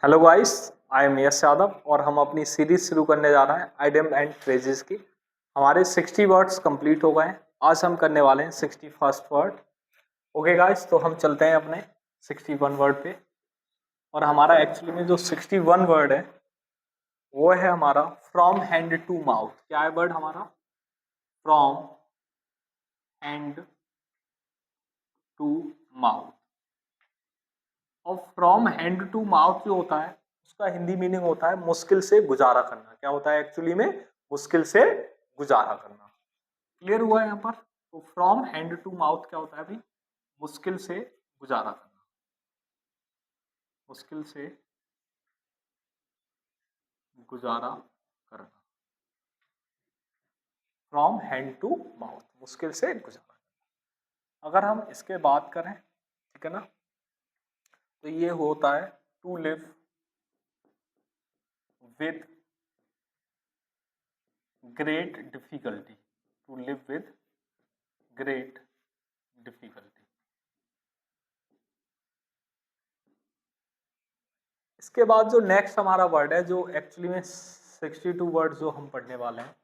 Hello guys, I am यश यादव और हम अपनी सीरीज शुरू करने जा रहे हैं आइडियम एंड फ्रेजेस की। हमारे 60 वर्ड्स कंप्लीट हो गए हैं। आज हम करने वाले हैं 61st वर्ड। ओके गाइस, तो हम चलते हैं अपने 61 वर्ड पे। और हमारा एक्चुअली में जो 61 वर्ड है वो है हमारा फ्रॉम हैंड टू माउथ। क्या है वर्ड हमारा? From hand to mouth. और फ्रॉम हैंड टू माउथ जो होता है उसका हिंदी मीनिंग होता है मुश्किल से गुजारा करना। क्या होता है एक्चुअली में? मुश्किल से गुजारा करना। क्लियर हुआ है यहाँ पर? तो फ्रॉम हैंड टू माउथ क्या होता है भाई? मुश्किल से गुजारा करना। मुश्किल से गुजारा करना। फ्रॉम हैंड टू माउथ, मुश्किल से गुजारा करना। अगर हम इसके बात करें, ठीक है ना, तो ये होता है to live with great difficulty. To live with great difficulty. इसके बाद जो नेक्स्ट हमारा वर्ड है, जो एक्चुअली में 62 वर्ड जो हम पढ़ने वाले हैं,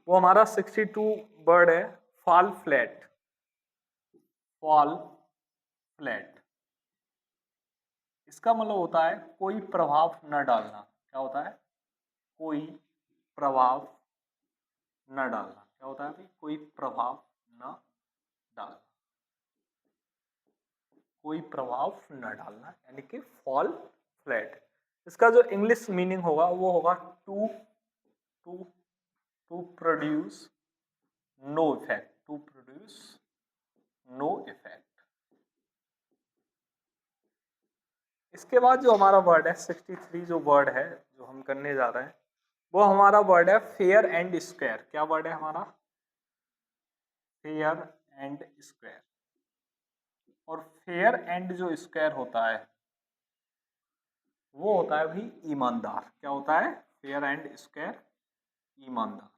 वो हमारा 62 वर्ड है फॉल फ्लैट। Fall flat. इसका मतलब होता है कोई प्रभाव न डालना। क्या होता है? कोई प्रभाव न डालना। क्या होता है भाई? कोई प्रभाव न डालना। कोई प्रभाव न डालना यानी कि फॉल फ्लैट। इसका जो इंग्लिश मीनिंग होगा वो होगा to to to produce no effect. To produce no effect. इसके बाद जो हमारा वर्ड है 63 जो वर्ड है जो हम करने जा रहे हैं, वो हमारा वर्ड है फेयर एंड स्क्वायर। क्या वर्ड है हमारा? Fair and square. और फेयर एंड जो स्क्वायर होता है वो होता है भाई ईमानदार। क्या होता है? फेयर एंड स्क्वायर ईमानदार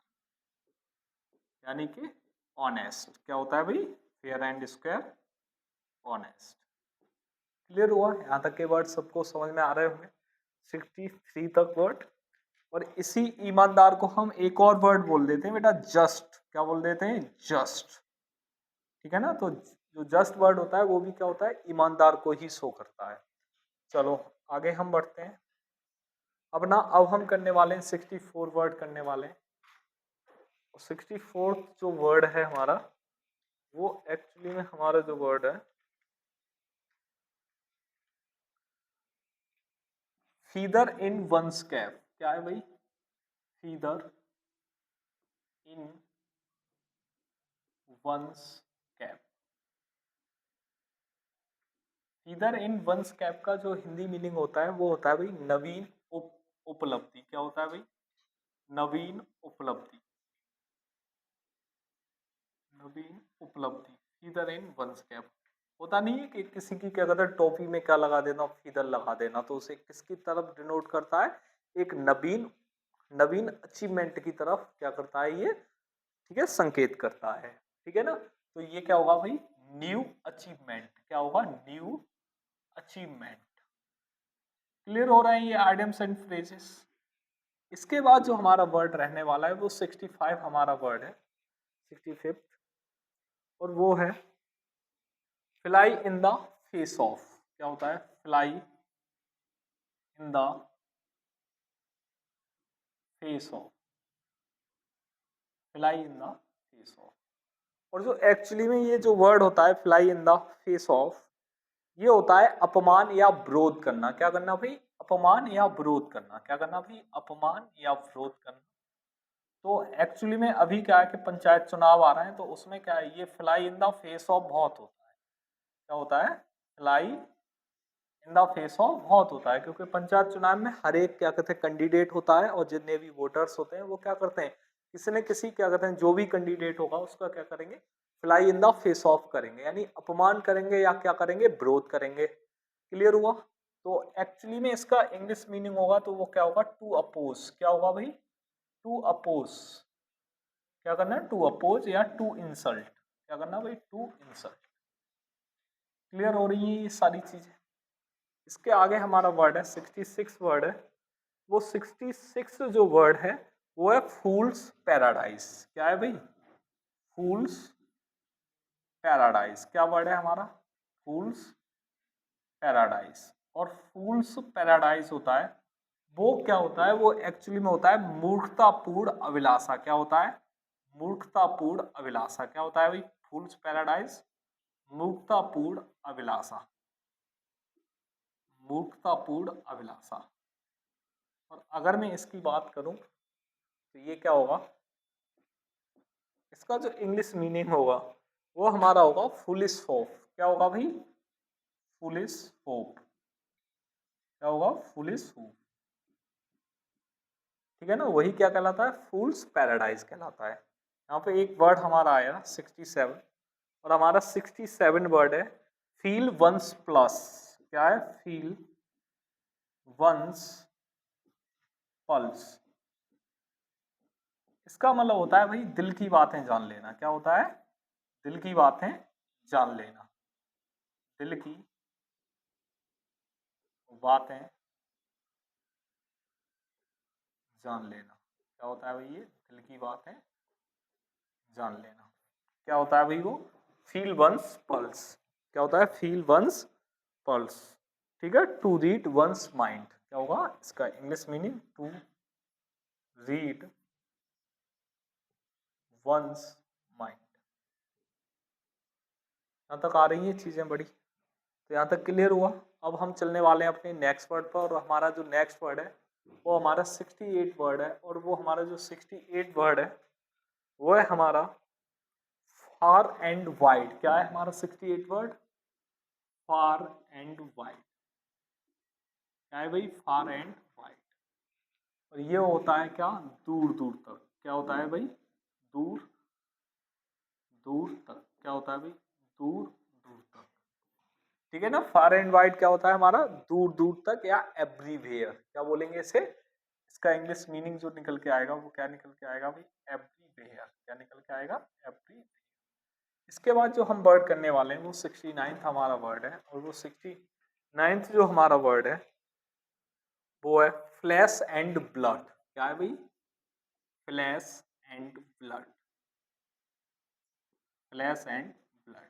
यानी कि ऑनेस्ट। क्या होता है भाई? Fair and square honest. Clear हुआ? यहाँ तक के वर्ड सबको समझ में आ रहे होंगे, 63 तक वर्ड। और इसी ईमानदार को हम एक और वर्ड बोल देते हैं बेटा, जस्ट। क्या बोल देते हैं? जस्ट। ठीक है ना? तो जो जस्ट वर्ड होता है वो भी क्या होता है? ईमानदार को ही शो करता है। चलो आगे हम बढ़ते हैं। अब हम करने वाले हैं 64 वर्ड करने वाले हैं। 64th जो वर्ड है हमारा, वो एक्चुअली में हमारा जो वर्ड है फीदर इन वंस कैप। क्या है भाई? फीदर इन वंस कैप। फीदर इन वंस कैप का जो हिंदी मीनिंग होता है वो होता है भाई नवीन उपलब्धि। क्या होता है भाई? नवीन उपलब्धि। नवीन उपलब्धि। फीदर इन वंस कैप। होता नहीं है कि किसी की क्या कहते हैं टोपी में क्या लगा देना, फीदर लगा देना, तो उसे किसकी तरफ डिनोट करता है? एक नवीन नवीन अचीवमेंट की तरफ क्या करता है ये? ठीक है, संकेत करता है। ठीक है ना? तो ये क्या होगा भाई? New achievement. क्या होगा? New achievement. क्लियर हो रहे हैं ये आइडियम्स एंड फ्रेजेस? इसके बाद जो हमारा वर्ड रहने वाला है वो 65 हमारा वर्ड है, 65th। और वो है fly in the face of. क्या होता है? Fly in the face of. Fly in the face of. और जो एक्चुअली में ये जो वर्ड होता है fly in the face of, ये होता है अपमान या विरोध करना। क्या करना भाई? अपमान या विरोध करना। क्या करना भाई? अपमान या विरोध करना। तो एक्चुअली में अभी क्या है कि पंचायत चुनाव आ रहे हैं, तो उसमें क्या है, ये fly in the face of बहुत होता है। क्या होता है? Fly in the face of बहुत होता है, क्योंकि पंचायत चुनाव में हर एक क्या कहते हैं कैंडिडेट होता है, और जितने भी वोटर्स होते हैं वो क्या करते हैं, किसी न किसी क्या कहते हैं जो भी कैंडिडेट होगा उसका क्या करेंगे? Fly in the face of करेंगे, यानी अपमान करेंगे या क्या करेंगे? विरोध करेंगे। क्लियर हुआ? तो एक्चुअली में इसका इंग्लिश मीनिंग होगा तो वो क्या होगा? To oppose. क्या होगा भाई? To oppose. क्या करना है? टू अपोज या टू इंसल्ट। क्या करना भाई? To insult. क्लियर हो रही है ये सारी चीजें? इसके आगे हमारा वर्ड है 66 वर्ड है, वो 66 जो वर्ड है वो है फूल्स पैराडाइज। क्या है भाई? फूल्स पैराडाइज। क्या वर्ड है हमारा? फूल्स पैराडाइज। और फूल्स पैराडाइज होता है, वो क्या होता है? वो एक्चुअली में होता है मूर्खतापूर्ण अभिलाषा। क्या होता है? मूर्खतापूर्ण अभिलाषा। क्या होता है भाई फूल्स पैराडाइज? मूर्खतापूर्ण अभिलाषा। मूर्खतापूर्ण अभिलाषा। और अगर मैं इसकी बात करूं तो ये क्या होगा? इसका जो इंग्लिश मीनिंग होगा वो हमारा होगा फुलिश होप। क्या होगा भाई? Foolish hope. क्या होगा? Foolish hope. ठीक है ना? वही क्या कहलाता है? फूल्स पैराडाइज कहलाता है। यहाँ पे एक वर्ड हमारा आया 67, और हमारा 67 वर्ड है फील वंस प्लस। क्या है? Feel one's pulse. इसका मतलब होता है भाई दिल की बातें जान लेना। क्या होता है? दिल की बातें जान लेना। दिल की बातें जान लेना। क्या होता है भाई? ये दिल की बातें जान लेना। क्या होता है भाई? वो फील वंस पल्स। क्या होता है? Feel one's pulse. ठीक है? To read one's mind. क्या होगा इसका English meaning? To read one's mind. यहाँ तक आ रही है चीजें बड़ी? तो यहाँ तक क्लियर हुआ। अब हम चलने वाले हैं अपने नेक्स्ट वर्ड पर, और हमारा जो नेक्स्ट वर्ड है वो हमारा 68 वर्ड है, और वो हमारा जो 68 वर्ड है वो है हमारा फार एंड वाइड। क्या है हमारा 68 वर्ड? Far and wide. क्या है भाई? Far and wide. और ये होता है क्या? दूर दूर तक। क्या होता है भाई? दूर दूर तक। क्या होता है भाई? दूर दूर तक। ठीक है ना? फार एंड वाइड क्या होता है हमारा? दूर दूर तक या एवरीवेयर। क्या बोलेंगे इसे? इसका इंग्लिश मीनिंग जो निकल के आएगा वो क्या निकल के आएगा भाई? एवरीवेयर। क्या निकल के आएगा? एवरीवेयर। इसके बाद जो हम वर्ड करने वाले हैं वो 69th हमारा वर्ड है, और वो 69th जो हमारा वर्ड है वो है फ्लैश एंड ब्लड। क्या है भाई? Flash and blood. Flash and blood.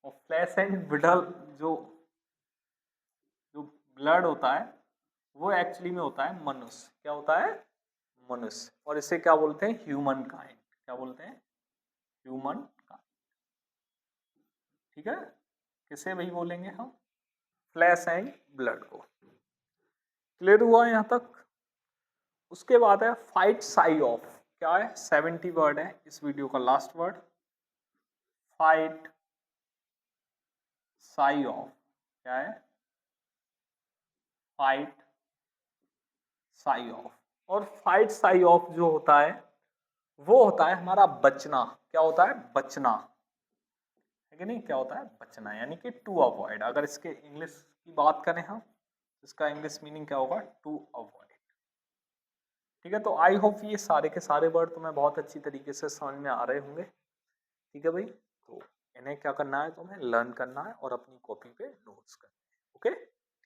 और फ्लैश एंड ब्लड जो जो ब्लड होता है वो एक्चुअली में होता है मनुष्य। क्या होता है? मनुष्य। और इसे क्या बोलते हैं? Human kind. क्या बोलते हैं? Human kind. ठीक है? किसे भाई बोलेंगे हम? फ्लैश एंड ब्लड को। क्लियर हुआ यहाँ तक? उसके बाद है फाइट साई ऑफ। क्या है? 70 वर्ड है इस वीडियो का last word. Fight sigh of. क्या है? Fight sigh of. और फाइट साई ऑफ जो होता है वो होता है हमारा बचना। क्या होता है? बचना। है कि नहीं? क्या होता है? बचना, यानी कि टू अवॉइड। अगर इसके इंग्लिश की बात करें हम, इसका इंग्लिश मीनिंग क्या होगा? To avoid. ठीक है? तो आई होप ये सारे के सारे वर्ड तुम्हें बहुत अच्छी तरीके से समझ में आ रहे होंगे। ठीक है भाई? तो इन्हें क्या करना है? तुम्हें लर्न करना है और अपनी कॉपी पे नोट्स करना है। ओके?